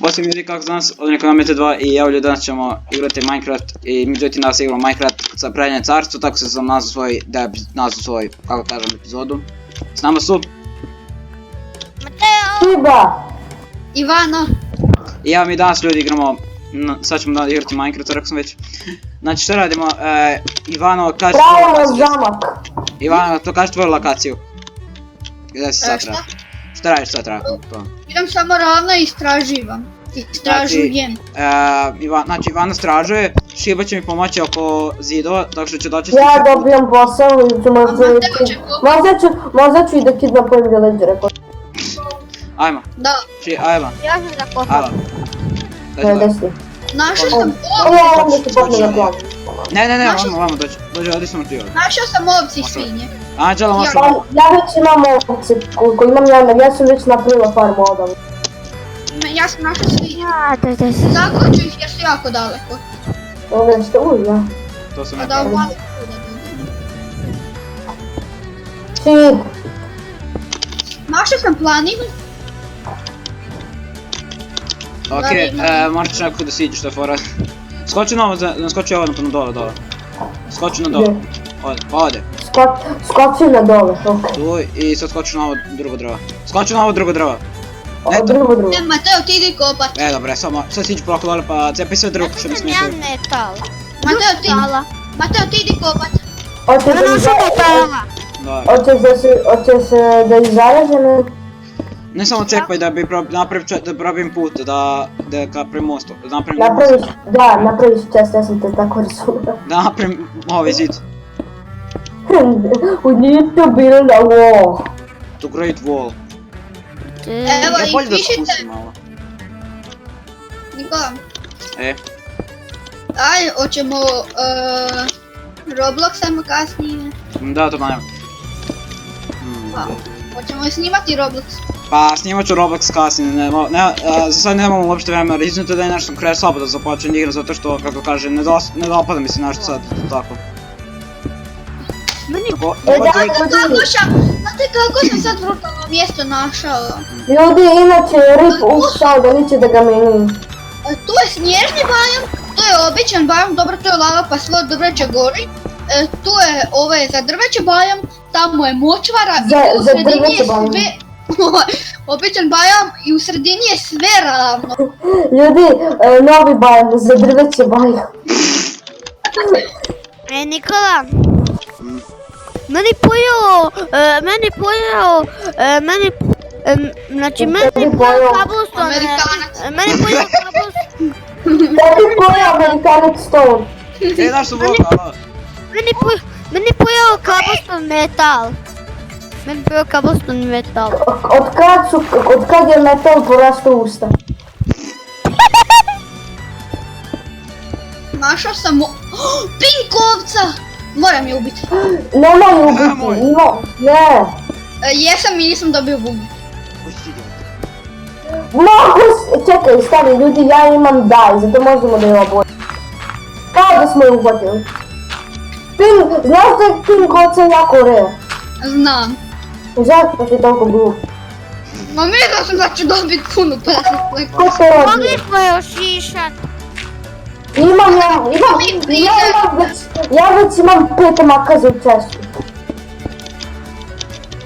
Osim ljudi kako za nas, od Ekonomite 2 i ja ovdje danas ćemo igrati Minecraft i međutim danas igramo Minecraft sa Prednje carstvo, tako se sam nazvao svoj, kako kažem, epizodu. S nama su Mateo! Iba! Ivano! i ja mi danas ljudi igramo, sad ćemo da igrati Minecraft, rekao sam već. Znači što radimo, Ivano kaži tvoju Pravo na lokaciju. zamak. Ivano, to kaži tvoju lokaciju. Gdje si sad Šta? trenutno? Šta radiš sad trenutno? To. Idem samo ravno i istraživam. Istražujem. Znači Ivana stražuje, Šiba će mi pomoći oko zidova, tako što će doći Ja dobijam posao i ću možda ću i da kidnapujem villagere. Ajmo, Da. ajmo, Ja ću da kopam. ajmo. Gdje si? Našao sam Ja vam da se popne na plan. Ne, vamo dođi, ovdje smo ti ovdje. Našao sam ovci i svinje. Anđela, možeš Ja. Ja već imam ovce, koliko imam ja sam već napravila farmu odavno. Ja sam našao svinje. Ja, da. Zakoču ih jer su jako daleko. Ovo što ja. to sam Pa ja da pravio. malo kuda dođem. Čini. Našao sam planinu. Okej, morat ću nekako da siđeš, to je fora. Skoči na ovo, skoči ovo na dole. Skoči na dole. Ode. Skoči na dole, ok. Tu i sad skoči na ovo drugo drvo. Skoči na ovo drugo drvo. Drugo. Mateo, ti idi kopat. Dobro, samo, sad siđi polako dole pa cepaj sve drvo što mi Ja smetaju. metal. Mateo, ti idi kopat. Hoćeš da izaražene? Ne samo cepaj da bi da probim put, da napravim most. Napraviš čest, ja sam te tako risuo. Da napravim ovaj zid. We need to build a wall. To great wall. Evo Ja i bolje da pišite. spustim malo. Nikola. E, Hoćemo Roblox samo kasnije. da, to nema. Hoćemo snimati Roblox. Pa snimat ću Roblox kasnije, za sad nemamo uopšte vremena, riznuto da je nešto kraj slabo da započnem igram zato što, kako kaže, ne dopada mi se nešto sad, tako. Znate kako sam sad brutalno mjesto našao? Ljudi, inače rip ustao da neće da ga meni. Tu je snježni bajam, tu je običan bajam, dobro to je lava pa svo drveće gori. Tu je za drveće bajam, tamo je močvara i u sredini je sve... Običan bajam i u sredini je sve ravno. Ljudi, novi bajam, za drveće bajam. Nikola. Znači meni pojao kabuston. Amerikanac. Meni pojao kabuston. Tebi pojao Amerikanac stone. Naš su bloka, Meni pojao kabuston metal. Meni pojao kabuston metal. Od kad je metal porastao usta? Našao sam pinkovca! Moram je ubiti. Nemoj ubiti, ne. Jesam i nisam dobio bugi. Čekaj, stari ljudi, ja imam daj, zato možemo da je oboje. Kao da smo je uhvatili. Znaš da je pinkovca jako rare? Znam. Zašto si toliko glup? Ma mislila sam da ću dobiti puno pesme. Ko te rodi? Mogli smo još šišat. Ja već imam 5 makaza u čestu.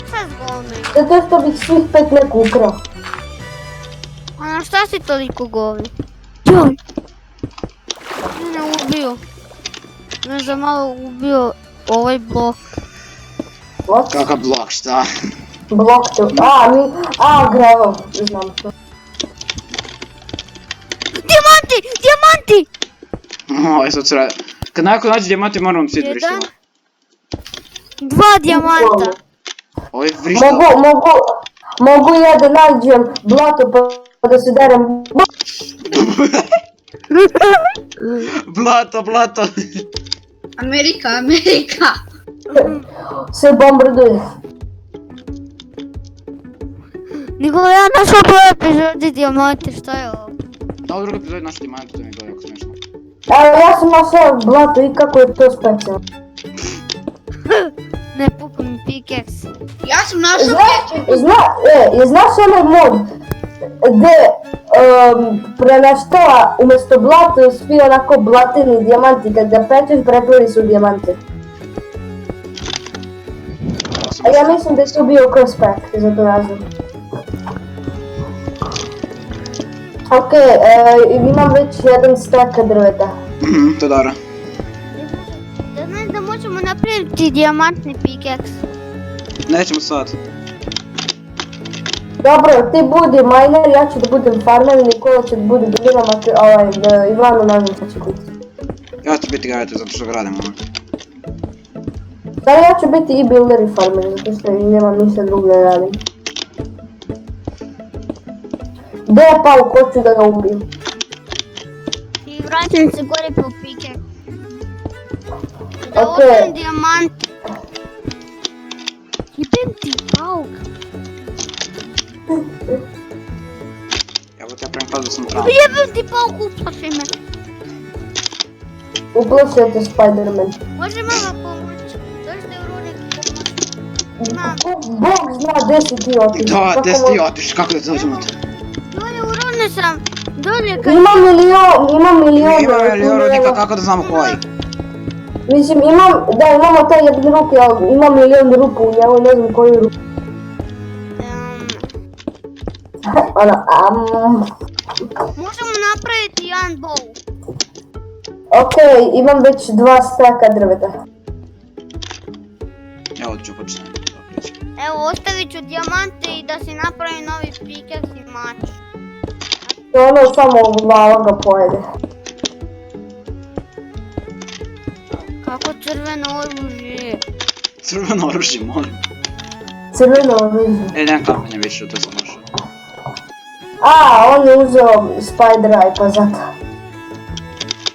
Šta zgovno? Zato što bih svih 5 neko ukrao. A na šta si toliko govni? Joj! Mene ubio. Možda malo ubio ovaj blok. What? Kakav blok, šta? Blok tu. Gravel. Znam to. Dijamanti! Ovo je sad sreda. Kad nakon nađe dijamante moram svi vrištimo. 2 dijamanta. Ovo je vrištimo. Mogu ja da nađem blato pa da se derem. Blato. Amerika. Se bombarduje. Nikola, ja našao prvo epizodi dijamanti, šta je ovo? Da, u drugoj epizodi naši dijamante, to mi je bilo jako smiješno. Evo, ja sam našao blato i kako je to specijalno. Ne pukao mi pickaxe. Ja sam našao ketchup. Znaš onaj mod gdje prenaštava umjesto blata svi onako blatini dijamanti, kad ga pečeš pretvori su u dijamante. A ja mislim da je to bio kroz pack, za to razlog. Ok, imam već jedan stack drveta. To je dobro. Da znaš da možemo napraviti dijamantni pickaxe. Nećemo sad. Dobro, ti budi miner, ja ću da budem farmer, Nikola će da bude drvinom, a Ivano ne znam šta će biti. Ja ću biti graditelj zato što gradim ono. Da, ja ću biti i builder i farmer, zato što nemam ništa drugo da radim. Gdje je pauk, hoću da ga ubijem. I vraćam se gore po pickaxe. Da Okej. ostavim dijamant. Jebem ti pauk. Ja bih te pravim kao da sam tram. Jebem ti pauk, uplaši me. Uplašio te Spider-Man. Može mama pomoći? Dođite u runik pomoći. Mam. Bog zna gdje si ti otišao. Da, Kako gdje si ti mo- otiš, kako da ti dođemo tu? Dolje u rune sam. Dolje kad... Imam milion. Ima rodnika, kako da znamo koji? Mislim, imamo taj jedan rupi, ali ima milion rupu u njemu, ne znam koju rupu. Možemo napraviti jedan bow. Ok, imam već 2 staka drveta. Evo ću početi. Evo, ostavit ću dijamante i da si napravim novi pickaxe i mač. I ono samo malo ga pojede. Kako crveno oružje. Crveno oružje, molim. Crveno oružje. Nemam kamenje više, to sam našao. A, on je uzeo Spider-Eye, pa zato.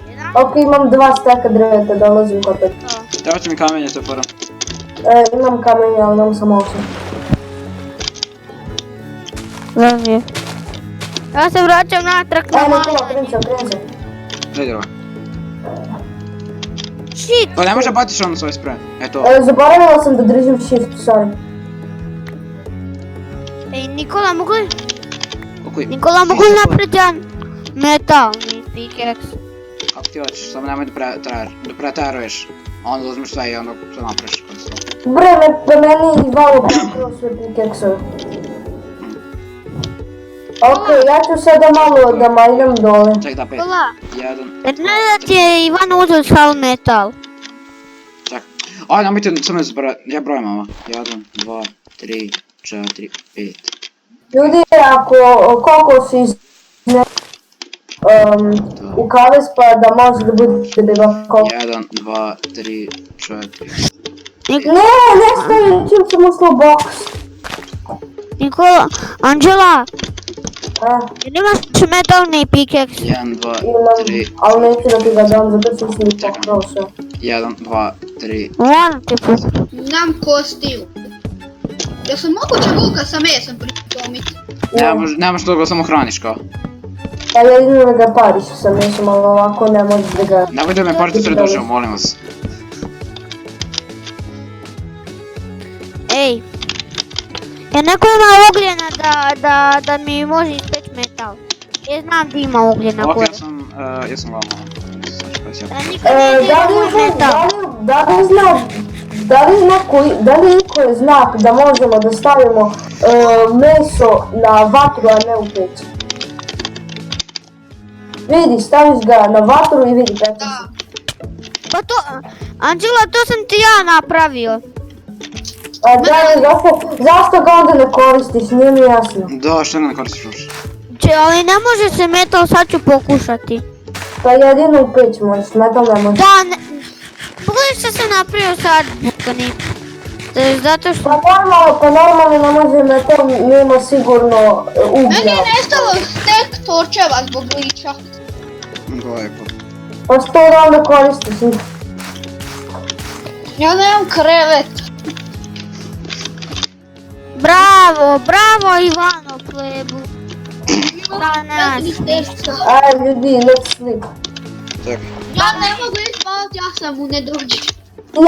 Jedan Ok, imam 2 staka drveta, dolazim kod tebe. to. Treba će mi kamenje, to je fora. Imam kamenje, ali imam samo 8. Zavi. Ja se vraćam natrag na Nikola, malo. kreni se. Daj drva. Shit! Pa ne može batiš ono svoj spray. Eto. Zaboravila sam da držim shift, sorry. Ej, Nikola, mogu li? Okuj. Nikola, mogu li napraviti jedan metalni pickaxe? Kako ti hoćeš, samo nemoj da preteruješ. Onda uzmeš sve i onda sve napraviš kod sto. Bre, meni Ivalo pokrao sve pickaxe. Ok, ja ću sada malo da majnem dole. Ček da 5. Nikola, 1, ne da ti je Ivan uzeo sav metal. ček. Aj, nemojte samo ja brojim ovo. 1, 2, 3, 4, 5. Ljudi, ako koliko si u kaves pa da može da bude bivako. 1, 2, 3, 4. Ne stavim, čim sam ušla u box. Nikola, Anđela, A, jel imaš metalni pickaxe? 1, 2, imam, 3, ali neću da ti ga dam, zato što si mi pokrao sve. 1, 2, 3. Moram te pokrao. Nam kostiju. Jel sam moguće luka sa mesom pritomiti? Nemaš toga, samo hraniš kao. Pa jedino da ga pariš sa mesom, ali ovako ne možeš da ga... Nemoj da me parite predužio, molim vas. Ej, je neko ima ugljena da mi može ispeći metal? Ja znam da ima ugljena Ok, gore. ja sam vama. Da niko ne dira metal. Da li iko je znak da možemo da stavimo meso na vatru, a ne u peć? Vidi, staviš ga na vatru i vidi peče se. Da. Pa to, Anđela, to sam ti ja napravio. A zašto ga onda ne koristiš, nije mi jasno. Da, što ne koristiš još? Ali ne može se metal, sad ću pokušati. Pa jedino u peć možeš, metal ne možeš. Da, ne... Pogledaj što sam napravio sad, Bukani. Zato što... Pa normalno ne može metal, nema sigurno Meni uglja. je nestalo stek torčeva zbog liča. Lepo. Pa što onda koristiš? Ja nemam krevet. Bravo, bravo Ivano plebu. Da, nas. Aj ljudi, let's sleep. Čekaj. Ja ne mogu ispavati, ja sam u nedođi.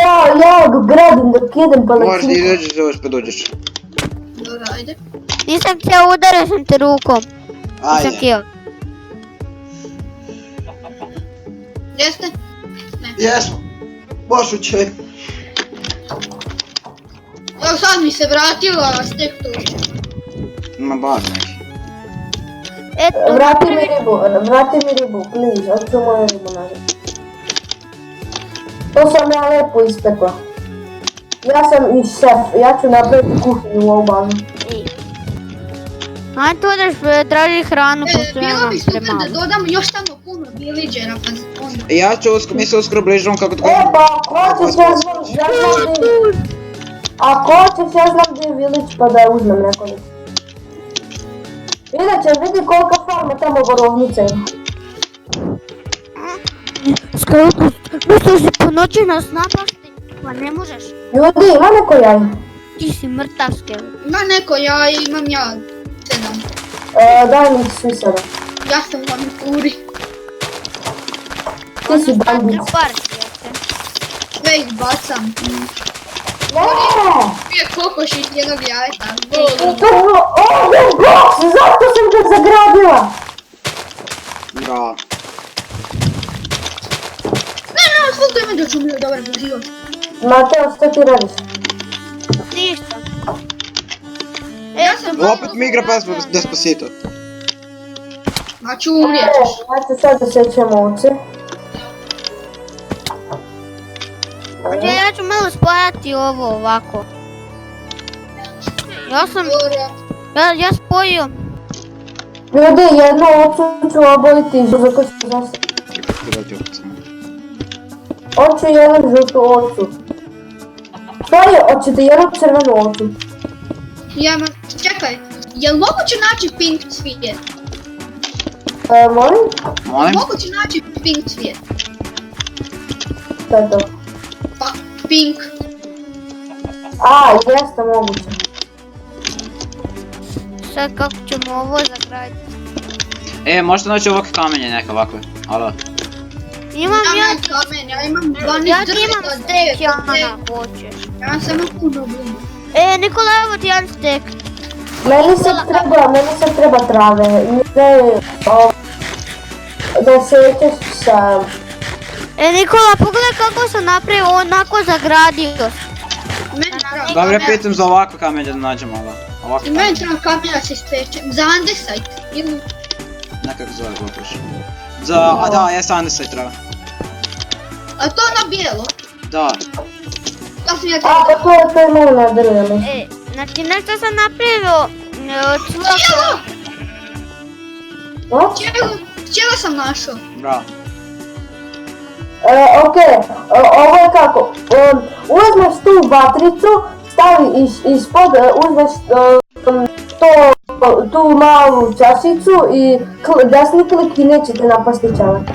Ja ga gradim dok idem pa Možeš let's ti sleep. dođeš, pa dođeš. Ajde. Nisam htio, udario sam te rukom. Nisam Ajde. htio. Jeste? Jesmo. Boš u čovjek. Evo sad mi se vratila stek točka. Ima bar neki. Eto, Vrati mi ribu, please, hoću moju ribu nazad. To sam ja lepo ispekla. Ja sam i šef, ja ću napraviti kuhinju u ovu bazu. ajde tu odeš traži hranu, pošto ja Bilo imam bi super premalo. da dodamo još tamo puno villagera, pa onda... Ja ću mi se uskoro bližimo kako tko... Pa ako hoćeš ja znam gdje... Ako hoćeš ja znam gdje je village pa da uzmem nekoliko. Inače vidi kolika farma tamo borovnica ima. Skalopust, misliš si po noći nas napasti? Pa ne možeš. Ljudi, ima neko jaj? Ti si mrtav skelo. Ima neko, ja imam 7. Daj mi ih svi sada. Ja sam u manipuri. Ti si bandit. Sve ih bacam. Ne! Prije kokoši jednog jajeta. Ovdje box, zašto sam ga zagradila? Bravo. Ne, svugdje ima da ću mi dobar život. Mateo, što ti radiš? Ništa. Ja sam Opet mi igra pas Despacito. Znači umrijećeš. Ajde sad da sećemo ovce. Znači ja ću malo spojati ovo ovako. Ja spojio. Ljudi, jednu ovcu ću obojiti za koju ću zašto. Hoću jednu žutu ovcu. Stvari, hoćete jednu crvenu ovcu. Čekaj, jel moguće naći pink cvijet? Molim? Molim? Moguće naći pink cvijet? Šta je to? Pa, pink. A, jeste moguće. Sad kako ćemo ovo zagraditi? Možete naći ovakve kamenje neke ovakve. Alo. Imam ja, kamen, ja imam 12 ja ti drveta, imam stek, 9 Jana, hoćeš. Ja sam puno budu. Nikola, evo ti jedan stek. Meni sad treba trave. Ne, da sećeš sa... Nikola, pogledaj kako sam napravio, onako zagradio. Meni treba Dobro, kamen. pitam za ovakve kamenje da nađemo ovo. Ovakve I meni kamenje. treba kamen da se spečem. Za andesite. Ili... Nekako zove glupoš. A da, jes andesite treba. A to na bijelo. Da. To sam ja A, treba. pa to je malo na drvenu. Znači nešto sam napravio od svakog. What? Čega sam našao? Bravo. Okej, ovo je kako. Uzmeš tu vatricu, stavi ispod, uzmeš tu malu čašicu i desni klik i neće te napasti čanak.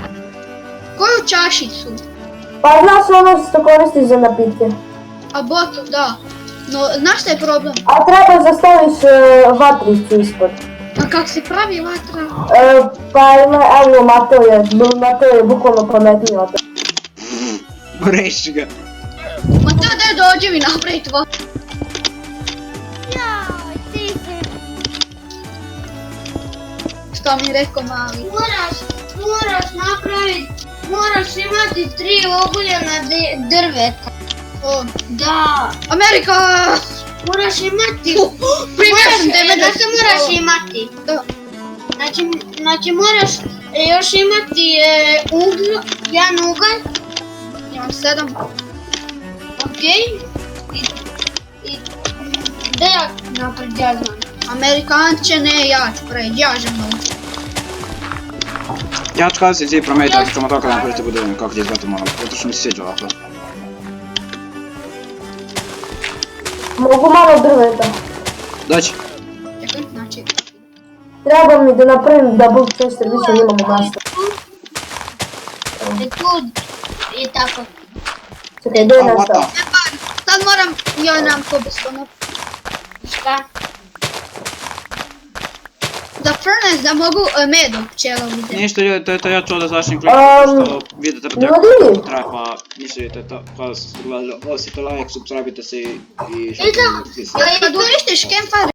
Koju čašicu? Pa znaš ono što koristiš za napitke. A botu, da. No, znaš šta je problem? A treba da staviš vatricu ispod. A kak se pravi vatra? Pa ima, evo Mateo je bukvalno pametniji od toga. Reši ga. Ma to da dođe mi napraviti vatru. Jaj, ti si. Što mi rekao mali? Moraš napraviti, moraš imati 3 oguljena drveta. O, Da. Amerika! Moraš imati. Primjer sam tebe da se moraš imati. Da. Znači moraš još imati jedan ugalj. Imam 7. Okej. I da ja napravim, ja znam. Amerikanče ne, ja ću praviti, ja žem naučiti. Ja ću kada ti prometiti ako ćemo tako napraviti bude kako ti izgleda malo. Zato što mi se sviđa ovako. Mogu malo drveta. Doći. Čekaj, znači... Treba mi da napravim double chest jer više nemamo masta. Tu i tako. Čekaj, gdje je what nastao? the? Sad moram, ja nemam kobesko na... Šta? Za furnace da mogu med od pčela uzeti. Ništa ljudi, to je ja čuo da završim klip, što vidite ljudi! traje pa ništa ljudi, to je to. Hvala što ste gledali, ostavite like, subscribe-ite se i... Kad uništiš campfire